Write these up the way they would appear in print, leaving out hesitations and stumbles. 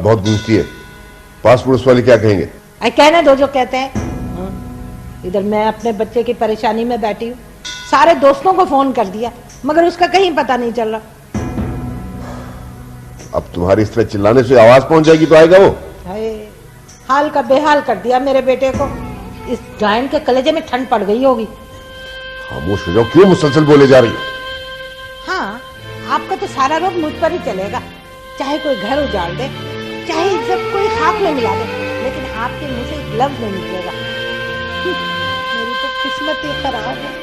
बहुत गूंजती है। पास पड़ोस वाले क्या कहेंगे? कहने दो जो कहते हैं। इधर मैं अपने बच्चे की परेशानी में बैठी हूँ, सारे दोस्तों को फोन कर दिया मगर उसका कहीं पता नहीं चल रहा। अब तुम्हारी इस तरह चिल्लाने से आवाज पहुंच जाएगी तो आएगा वो। हाल का बेहाल कर दिया मेरे बेटे को। इस गायन के कलेजे में ठंड पड़ गई होगी। खामोश हो जाओ, क्यों मुसलसल बोले जा रही? हाँ, आपका तो सारा रोग मुझ पर ही चलेगा। चाहे कोई घर उजाड़ दे, चाहे सब कोई खाक में मिला दे, लेकिन आपके मुंह से एक लफ्ज नहीं निकलेगा। मेरी तो किस्मत ही खराब है।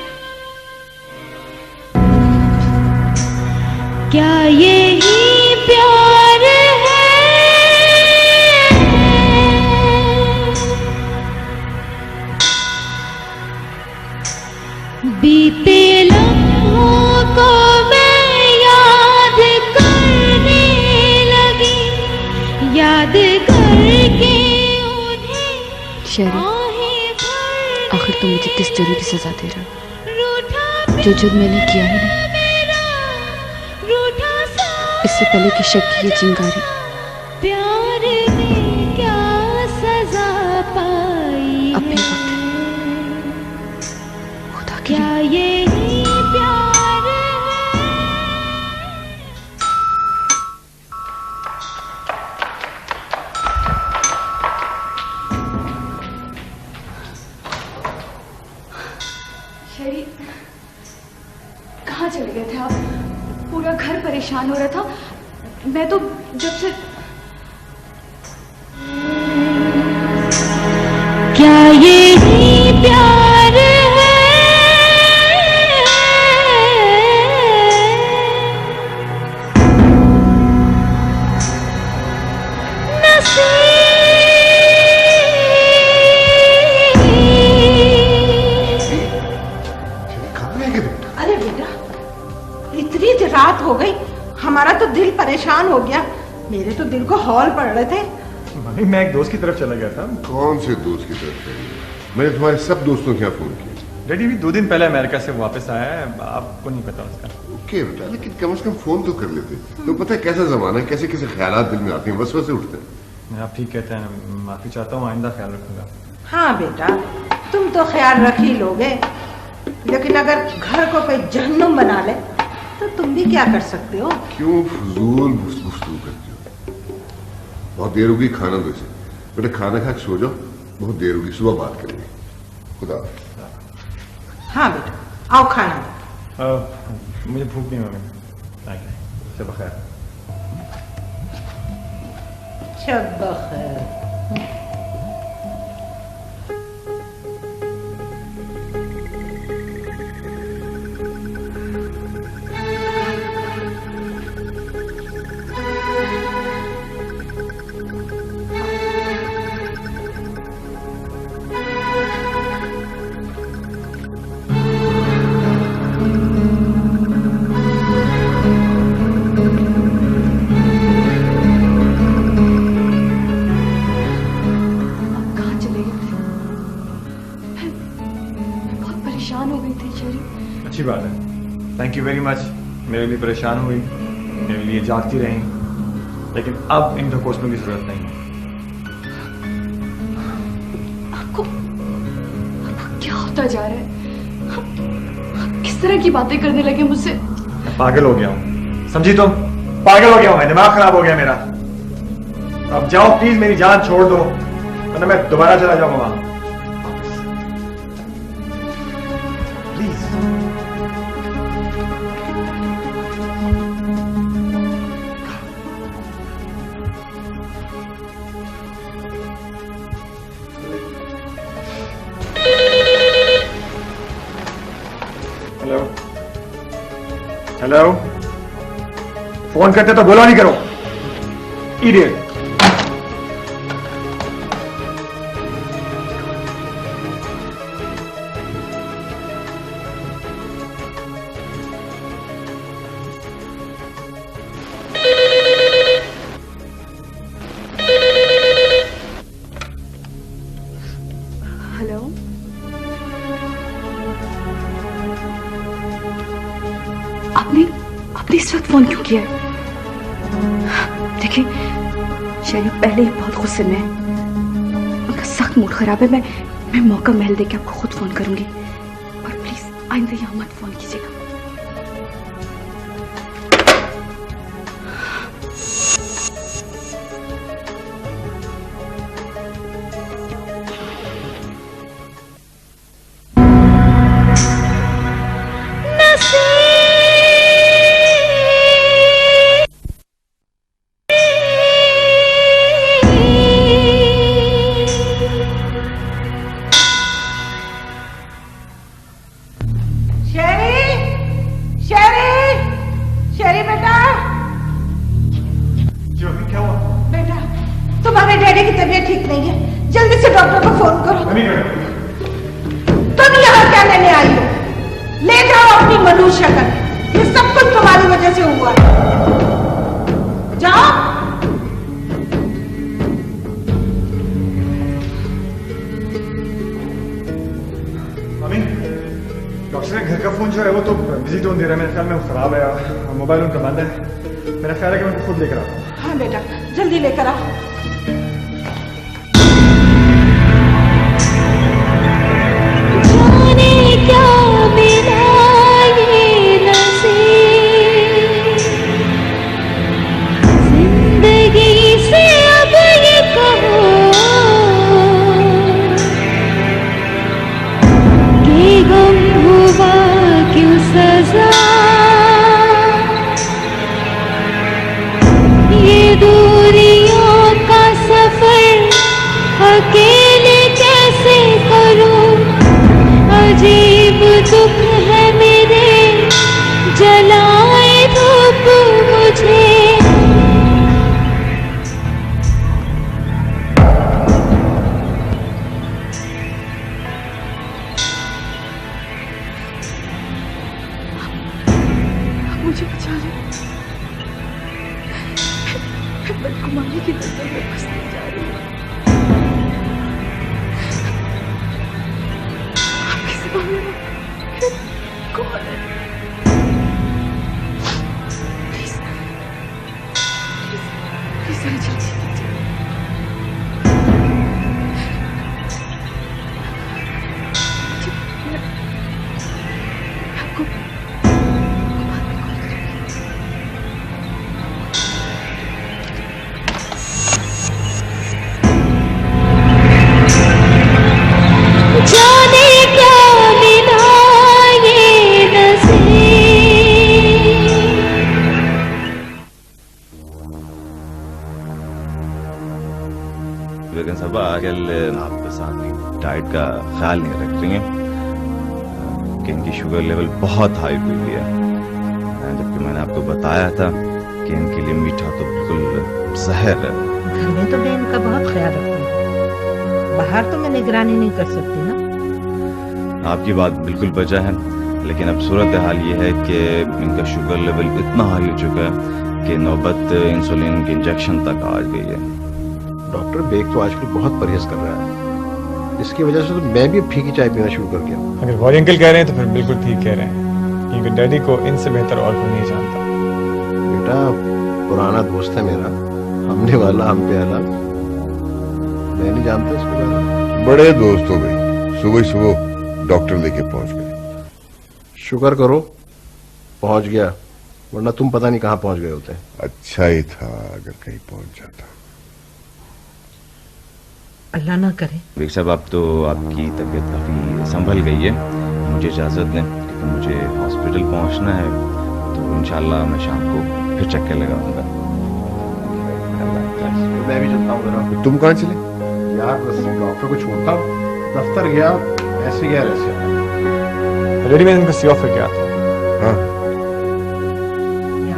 क्या यही प्यार है? बीते लम्हों को मैं याद करने लगी, याद करके उन्हें। शेरी, आखिर तुम मुझे किस जुर्म की सजा दे रहे हो? जो जुर्म मैंने किया है ना, इससे पहले कि शक की ये चिंगारी। प्यार में क्या सजा पाई? अपने वक्त खुदा की क्या यही प्यार है? शेरी, कहाँ चले गए थे आप? पूरा घर परेशान हो रहा था। मैं तो जब से। क्या यही प्यार है? अरे बेटा, इतनी रात हो गई, हमारा तो दिल परेशान हो गया। मेरे तो दिल को हौल पड़ रहे थे। मम्मी, मैं एक दोस्त की तरफ चला गया था। कौन से दोस्त की तरफ चले? मैंने तुम्हारे सब दोस्तों के यहाँ फोन किया। डैडी भी 2 दिन पहले अमेरिका से वापस आया है, आपको नहीं पता उसका। ओके बेटा, लेकिन कम से कम फोन तो कर लेते। तो पता है कैसा जमाना है, कैसे कैसे ख्यालात दिल में आते हैं, वसवसे उठते हैं। आप ठीक कहते हैं, माफी चाहता हूँ, आइंदा ख्याल रखूंगा। हाँ बेटा, तुम तो ख्याल रख ही लोगे, लेकिन अगर घर को कोई जहन्नुम बना ले तो तुम भी क्या कर सकते हो? क्यों फजूल गुफ्तगू करती हो? बहुत देर होगी, खाना दो इसे। बेटा खाना खा के सो जाओ, बहुत देर होगी, सुबह बात करेंगे। खुदा। हाँ बेटा, आओ खाना दो। मुझे भूख नहीं मम्मी। शब खैर। शब खैर। अच्छी बात है, थैंक यू वेरी मच। मेरे लिए परेशान हुई, मेरे लिए जागती रही, लेकिन अब इन ढकोसलों की जरूरत नहीं है। आपको क्या होता जा रहा है? आप किस तरह की बातें करने लगे मुझसे? मैं पागल हो गया हूँ, समझी तुम? पागल हो गया हूँ मैं, दिमाग खराब हो गया मेरा। अब जाओ प्लीज, मेरी जान छोड़ दो, वरना मैं दोबारा चला जाऊंगा वहां। हेलो हेलो, फोन करते तो बोला नहीं करो, इडियट। हेलो, आपने इस वक्त फोन क्यों किया है? देखिए, शरीफ पहले ही बहुत गुस्से में है, उनका सख्त मूड खराब है। मैं मौका महल देके आपको खुद फोन करूंगी, और प्लीज आइंदा यहाँ मत फोन कीजिएगा। खराब है, मोबाइल उनका बंद है। मेरा ख्याल है कि मैं खुद लेकर आता हूँ। हाँ बेटा, जल्दी लेकर आ। जाने क्या मिला ये नसीब, जिंदगी से अब ये कहो कि गम हुआ क्यों सजा, दूरियों का सफर अकेले कैसे करूं, अजीब दुख है मेरे, जलाए धूप मुझे। मुझे बचा ले, बदगुमानी की नजर में फंसती जा रही हूँ। आपके सिवा मेरा कौन है? प्लीज जरा जल्दी कीजिए। आपको आप बस आपकी डाइट का ख्याल नहीं रख रही हैं कि इनकी शुगर लेवल बहुत हाई हुई है, जबकि मैंने आपको बताया था कि इनके लिए मीठा तो बिल्कुल जहर है। घर में तो मैं इनका बहुत ख्याल रखती हूँ, बाहर तो मैं निगरानी नहीं कर सकती ना। आपकी बात बिल्कुल वजह है, लेकिन अब सूरत हाल ये है कि इनका शुगर लेवल इतना हाई हो चुका है कि नौबत इंसुलिन के इंजेक्शन तक आ गई है। डॉक्टर बेग तो आजकल बहुत परहेज कर रहा है, इसकी वजह से तो मैं भी फीकी चाय पीना शुरू कर दिया। अगर गौरी अंकल कह रहे हैं तो फिर बिल्कुल ठीक कह रहे हैं, क्योंकि डैडी को इनसे बेहतर और कोई नहीं जानता। बेटा पुराना दोस्त है मेरा, हमने वाला हम पे आला, मैं नहीं जानता इसके बारे में। बड़े दोस्त हो गए, सुबह सुबह डॉक्टर लेके पहुंच गए। शुक्र करो पहुंच गया, वरना तुम पता नहीं कहाँ पहुंच गए होते। अच्छा ही था अगर कहीं पहुंच जाता। अल्लाह ना करे। बेग साहब अब तो आपकी तबीयत काफ़ी संभल गई है, मुझे इजाज़त दें क्योंकि मुझे हॉस्पिटल पहुंचना है, तो इंशाल्लाह मैं शाम को फिर चक्कर लगाऊंगा। मैं भी चलता हूँ जरा। तुम कहाँ चले? यार बस डॉक्टर को छोड़ता हूँ, दफ्तर गया, ऐसे गया ऐसे। डैडी मैंने इनको सी ऑफ करके आता। हाँ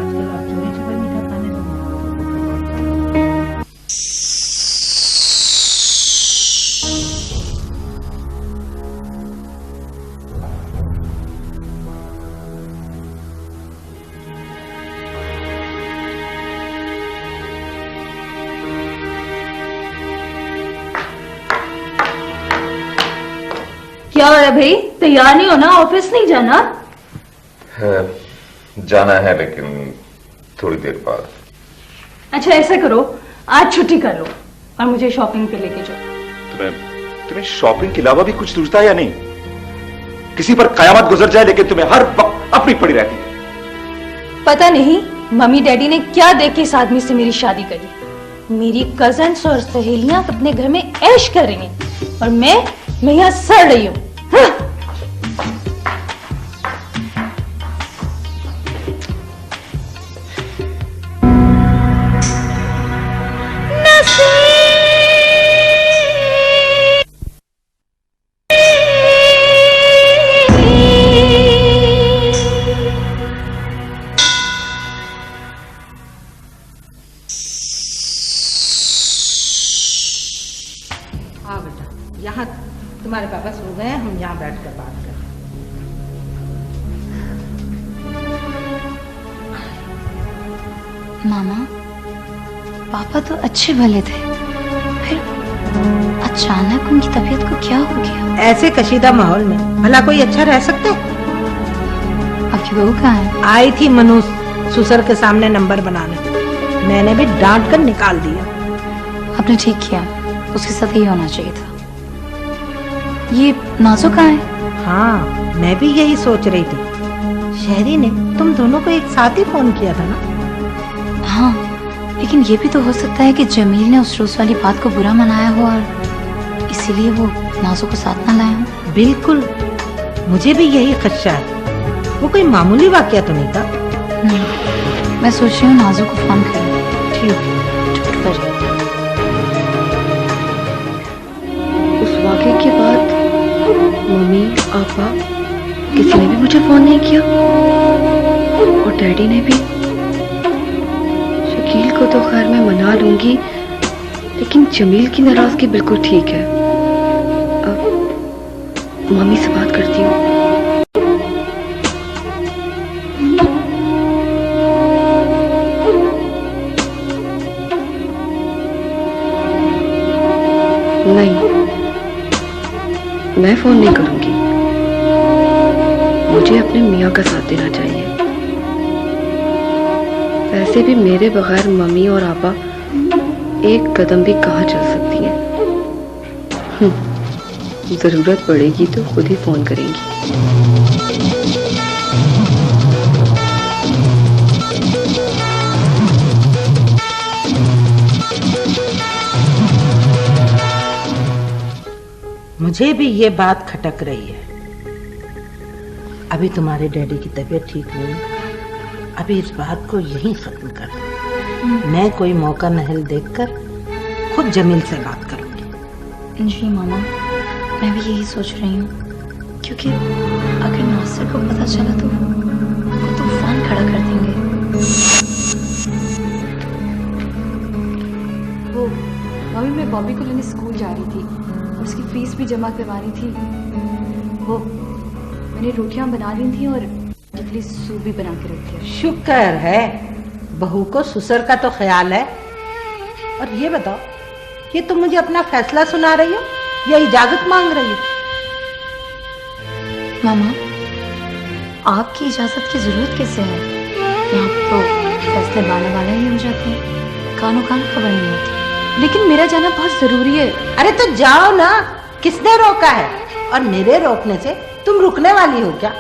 आजकल आप चोरी छुपे मीठा खाने लगे। क्या है भाई, तैयार नहीं होना? ऑफिस नहीं जाना? जाना है लेकिन थोड़ी देर बाद। अच्छा ऐसा करो, आज छुट्टी कर लो और मुझे शॉपिंग पे लेके जाओ। तुम्हें शॉपिंग के अलावा भी कुछ सूझता है या नहीं? किसी पर कयामत गुजर जाए लेकिन तुम्हें हर वक्त अपनी पड़ी रहती है। पता नहीं मम्मी डैडी ने क्या देख के इस आदमी से मेरी शादी करी। मेरी कजन्स और सहेलियां अपने घर में ऐश कर रही हैं और मैं यहाँ सड़ रही हूँ। हाँ बेटा, यहाँ तुम्हारे पापा सो गए हैं, हम यहाँ बैठकर बात करें। मामा, पापा तो अच्छे भले थे, फिर अचानक उनकी तबीयत को क्या हो गया? ऐसे कशीदा माहौल में भला कोई अच्छा रह सकता है? आपकी बहू कहाँ है? आई थी मनु ससुर के सामने नंबर बनाने, मैंने भी डांट कर निकाल दिया। आपने ठीक किया, उसके साथ ही होना चाहिए था। ये नाजो कहाँ है? हाँ, मैं भी यही सोच रही थी। शहरी ने तुम दोनों को एक साथ ही फोन किया था ना? हाँ, लेकिन ये भी तो हो सकता है कि जमील ने उस रोज वाली बात को बुरा मनाया हो और इसीलिए वो नाजो को साथ ना लाया हो। बिल्कुल, मुझे भी यही खदशा है। वो कोई मामूली वाकया तो नहीं था। मैं सोच रही हूँ नाजो को फोन करूँ। ठीक, चुप कर। उस वाक़े के बाद मम्मी पापा किसी ने भी मुझे फोन नहीं किया और डैडी ने भी। शकील को तो खैर मैं मना लूंगी, लेकिन जमील की नाराजगी बिल्कुल ठीक है। अब मम्मी से बात करती हूँ। नहीं, मैं फोन नहीं करूंगी। मुझे अपने मियाँ का साथ देना चाहिए। वैसे भी मेरे बगैर मम्मी और आपा एक कदम भी कहाँ चल सकती हैं। जरूरत पड़ेगी तो खुद ही फोन करेंगी। मुझे भी ये बात खटक रही है। अभी तुम्हारे डैडी की तबीयत ठीक नहीं, अभी इस बात को यहीं खत्म कर दो। मैं कोई मौका नहल देखकर खुद जमील से बात करूंगी। जी मामा, मैं भी यही सोच रही हूँ, क्योंकि अगर नासिर को पता चला तो वो तूफान खड़ा कर देंगे। वो मम्मी, मैं बॉबी को लेने स्कूल जा रही थी, उसकी फीस भी जमा करवानी थी। वो मैंने रोटियां बना ली थी और इडली सूप भी बना के रख दिया। शुक्र है, बहू को ससुर का तो ख्याल है। और ये बताओ, ये तुम मुझे अपना फैसला सुना रही हो या इजाजत मांग रही हो? मामा, आपकी इजाजत की जरूरत कैसे है? यहाँ तो फैसले बाने वाले ही हो जाते हैं, कानों कान खबर नहीं होती। लेकिन मेरा जाना बहुत जरूरी है। अरे तो जाओ ना, किसने रोका है? और मेरे रोकने से तुम रुकने वाली हो क्या?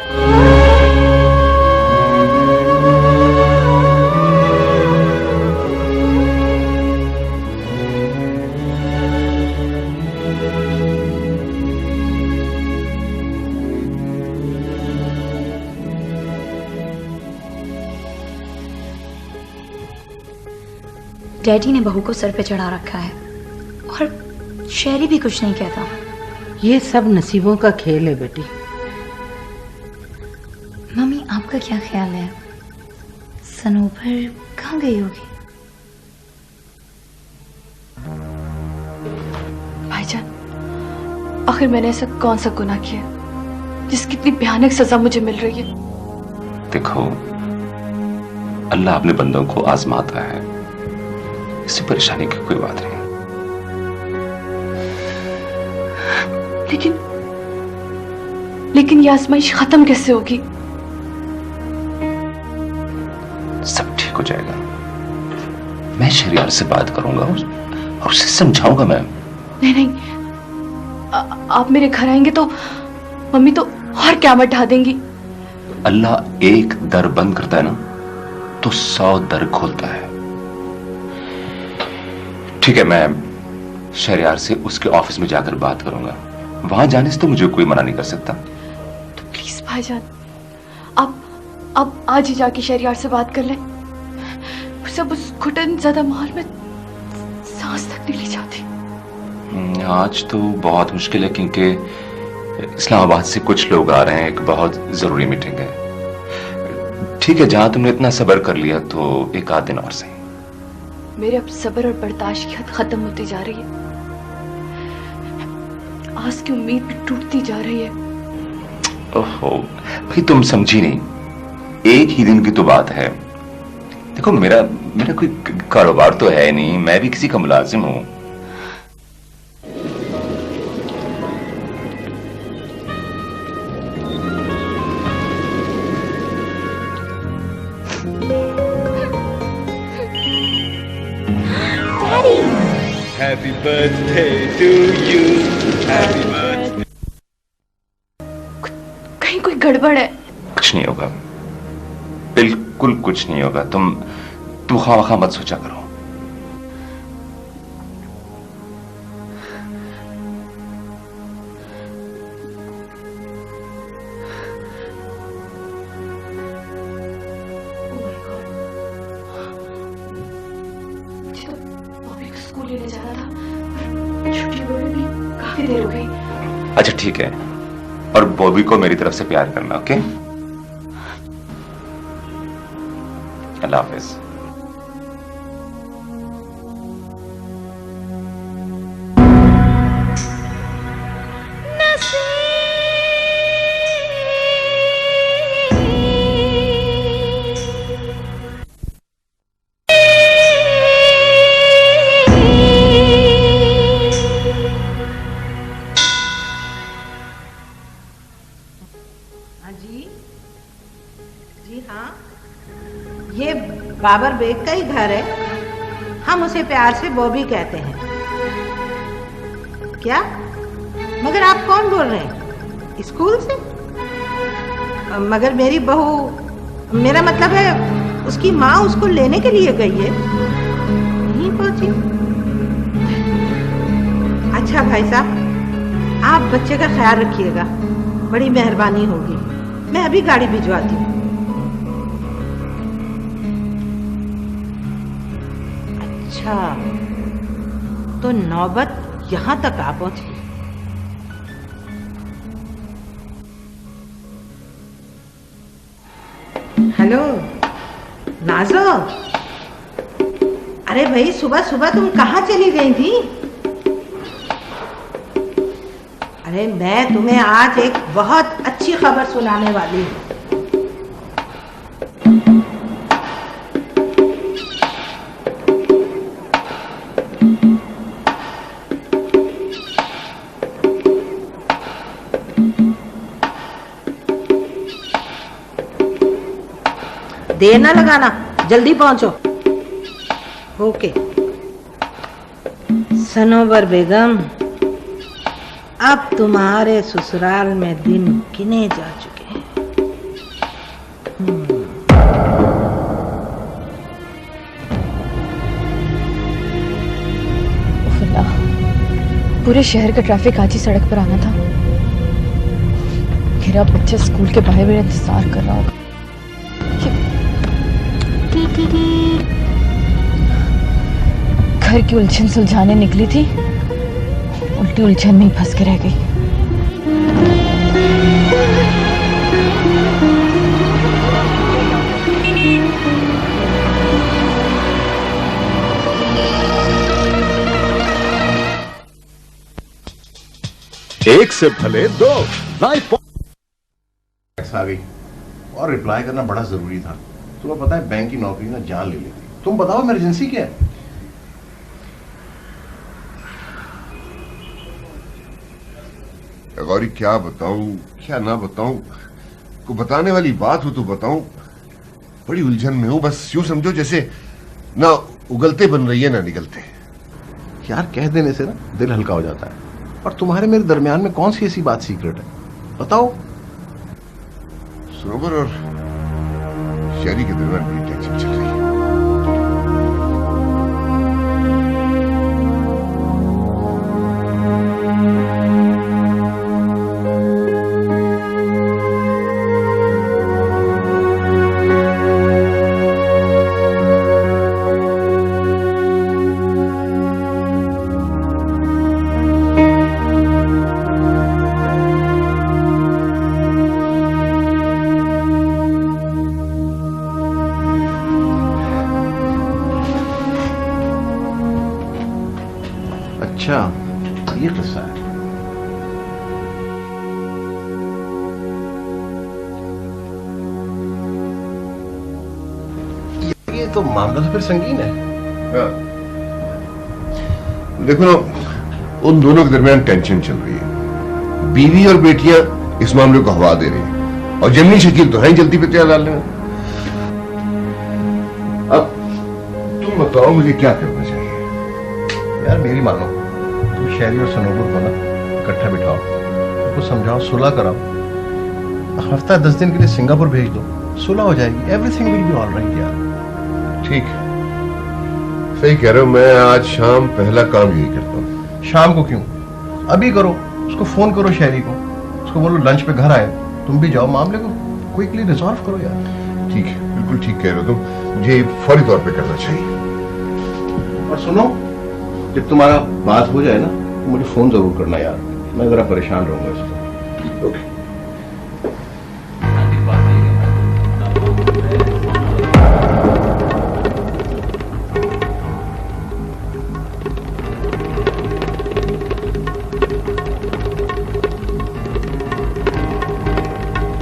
डैडी ने बहू को सर पे चढ़ा रखा है और शहरी भी कुछ नहीं कहता। ये सब नसीबों का खेल है बेटी। मम्मी, आपका क्या ख्याल है? सनोबर कहाँ गई होगी? भाईजान, आखिर मैंने ऐसा कौन सा गुनाह किया जिसकी इतनी भयानक सजा मुझे मिल रही है? देखो, अल्लाह अपने बंदों को आजमाता है, इससे परेशानी की कोई बात नहीं। लेकिन ये आजमाइश खत्म कैसे होगी? सब ठीक हो जाएगा। मैं शहरयार से बात करूंगा और उसे समझाऊंगा मैं। नहीं नहीं, आप मेरे घर आएंगे तो मम्मी तो और क्या मत ढा देंगी। अल्लाह एक दर बंद करता है ना तो 100 दर खोलता है। ठीक है, मैं शहरयार से उसके ऑफिस में जाकर बात करूंगा। वहां जाने से तो मुझे कोई मना नहीं कर सकता। तो प्लीज भाईजान, आप आज ही जाके शहरयार से बात कर लें। सब उस घुटन ज्यादा माहौल में सांस तक नहीं ली जाती। आज तो बहुत मुश्किल है क्योंकि इस्लामाबाद से कुछ लोग आ रहे हैं, एक बहुत जरूरी मीटिंग है। ठीक है, जहां तुमने इतना सब्र कर लिया तो एक आध दिन और सही। मेरे अब सब्र और बर्दाश्त की हद खत्म होती जा रही है। आज की उम्मीद भी टूटती जा रही है। ओहो भाई, तुम समझी नहीं, एक ही दिन की तो बात है। देखो मेरा कोई कारोबार तो है नहीं, मैं भी किसी का मुलाजिम हूं। Happy birthday to you. Happy birthday. कहीं कोई गड़बड़ है? कुछ नहीं होगा, बिल्कुल कुछ नहीं होगा। तुम खामखा मत सोचा करो। स्कूल लेने जाना था, छुट्टी हो गई, काफी देर हो गई। अच्छा ठीक है, और बॉबी को मेरी तरफ से प्यार करना, ओके? अल्लाह हाफिज। बाबर बेग का ही घर है। हम उसे प्यार से बॉबी कहते हैं। क्या? मगर आप कौन बोल रहे हैं? स्कूल से? मगर मेरी बहू, मेरा मतलब है उसकी माँ उसको लेने के लिए गई है, नहीं पहुंची। अच्छा भाई साहब, आप बच्चे का ख्याल रखिएगा, बड़ी मेहरबानी होगी। मैं अभी गाड़ी भिजवाती हूँ। अच्छा, तो नौबत यहां तक आ पहुंची। हेलो नाजो, अरे भाई सुबह सुबह तुम कहाँ चली गई थी? अरे मैं तुम्हें आज एक बहुत अच्छी खबर सुनाने वाली हूँ। देर ना लगाना, जल्दी पहुंचो। ओके। सनोबर बेगम, अब तुम्हारे ससुराल में दिन गिने जा चुके हैं। पूरे शहर का ट्रैफिक आज ही सड़क पर आना था। मेरा बच्चा स्कूल के बाहर मेरा इंतजार कर रहा होगा। घर की उलझन सुलझाने निकली थी, उल्टी उलझन में ही फंस के रह गई। एक से भले दो। आ गई और रिप्लाई करना बड़ा जरूरी था। तुम्हें पता है बैंक की नौकरी ना जान ले लेती। तुम बताओ इमरजेंसी क्या है? गौरी क्या बताऊं क्या ना बताऊं, को बताने वाली बात हो तो बताऊं। बड़ी उलझन में हूं, बस यूं समझो जैसे ना उगलते बन रही है ना निगलते। यार कह देने से ना दिल हल्का हो जाता है। और तुम्हारे मेरे दरमियान में कौन सी ऐसी बात सीक्रेट है, बताओ। सनोबर और शहरी के दरमियान बड़ी टेंशन चल रही है। अच्छा ये किस्सा है। ये तो मामला तो फिर संगीन है। देखो ना, उन दोनों के दरमियान टेंशन चल रही है। बीवी और बेटियां इस मामले को हवा दे रही हैं और जमनी शकील तो है जल्दी पे तैयार डालने में। अब तुम बताओ मुझे क्या करना चाहिए? यार मेरी मानो, तुम शहरी और सनोबर को ना इकट्ठा बिठाओ, उनको समझाओ, सुलह कराओ। हफ्ता 10 दिन के लिए सिंगापुर भेज दो, सुलह हो जाएगी। एवरीथिंग विल बी ऑलराइट यार। ठीक, सही कह रहे हो। मैं आज शाम पहला काम यही करता हूँ। शाम को क्यों, अभी करो। उसको फोन करो शहरी को, उसको बोलो लंच पे घर आए, तुम भी जाओ, मामले को क्विकली रिजॉल्व करो यार। ठीक है, बिल्कुल ठीक कह रहे हो तुम। मुझे फौरी तौर पे करना चाहिए। और सुनो, जब तुम्हारा बात हो जाए ना तो मुझे फोन जरूर करना यार, मैं जरा परेशान रहूंगा इससे। ओके।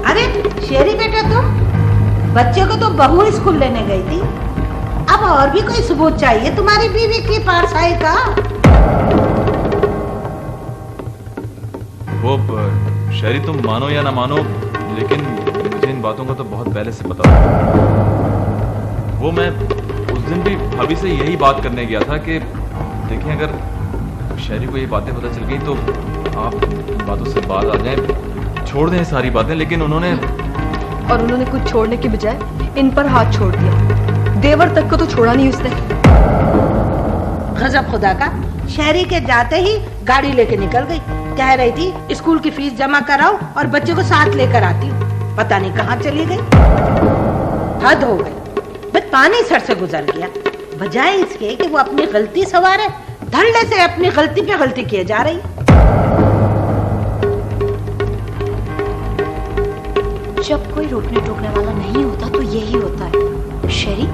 अरे शेरी बेटा, तुम बच्चे को तो बहू स्कूल लेने गई थी, अब और भी कोई सबूत चाहिए तुम्हारी बीवी की पारसाई का? वो शहरी, तुम मानो या ना मानो, लेकिन मुझे इन बातों का तो बहुत पहले से पता था। वो मैं उस दिन भी भाभी से यही बात करने गया था कि देखिए, अगर शहरी को ये बातें पता चल गई तो आप इन बातों से बात आ जाए, छोड़ दें सारी बातें। लेकिन उन्होंने कुछ छोड़ने के बजाय इन पर हाथ छोड़ दिया। देवर तक को तो छोड़ा नहीं उसने। गजब खुदा का, शहरी के जाते ही गाड़ी लेके निकल गई। कह रही थी स्कूल की फीस जमा कराओ और बच्चे को साथ लेकर आती हूँ। पता नहीं कहाँ चली गई। हद हो गई, बस पानी सर से गुजर गया। बजाय इसके कि वो अपनी गलती सवारे, धड़ल्ले से अपनी गलती पे गलती किए जा रही। जब कोई रोकने टोकने वाला नहीं होता तो यही होता है। शेरी,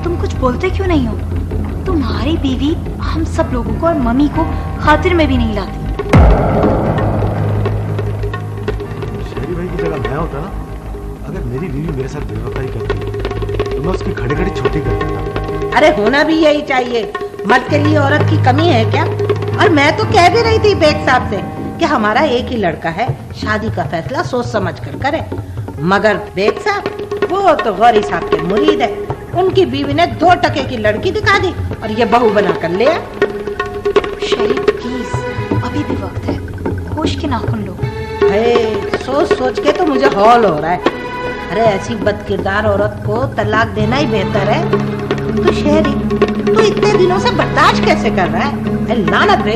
तुम कुछ बोलते क्यों नहीं हो? तुम्हारी बीवी हम सब लोगों को और मम्मी को खातिर में भी नहीं लाती। शेरी भाई की जगह मैं होता ना, अगर मेरी बीवी मेरे साथ बेवफाई करती तो मैं उसकी खड़े खड़ी छोटी कर देता। अरे होना भी यही चाहिए। मर्द के लिए औरत की कमी है क्या? और मैं तो कह भी रही थी बेग साहब से कि हमारा एक ही लड़का है, शादी का फैसला सोच समझ कर करे। मगर बेग साहब वो तो गौरी साहब के मुरीद है। उनकी बीवी ने 2 टके की लड़की दिखा दी और ये बहू बना कर ले आए। शेरी प्लीज, अभी भी वक्त है, होश के नाखून लो। सोच सोच के तो मुझे हौल हो रहा है। अरे ऐसी बदकिरदार औरत को तलाक देना ही बेहतर है। तो शेरी, तू इतने दिनों से बर्दाश्त कैसे कर रहा है? लानत रे।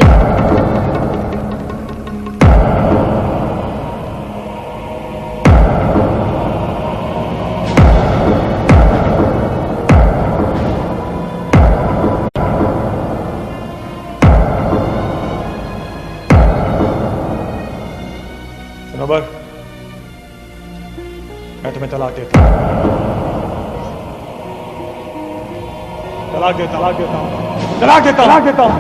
सनोबर, मैं तुम्हें तलाक देता हूँ। तलाक देता हूँ।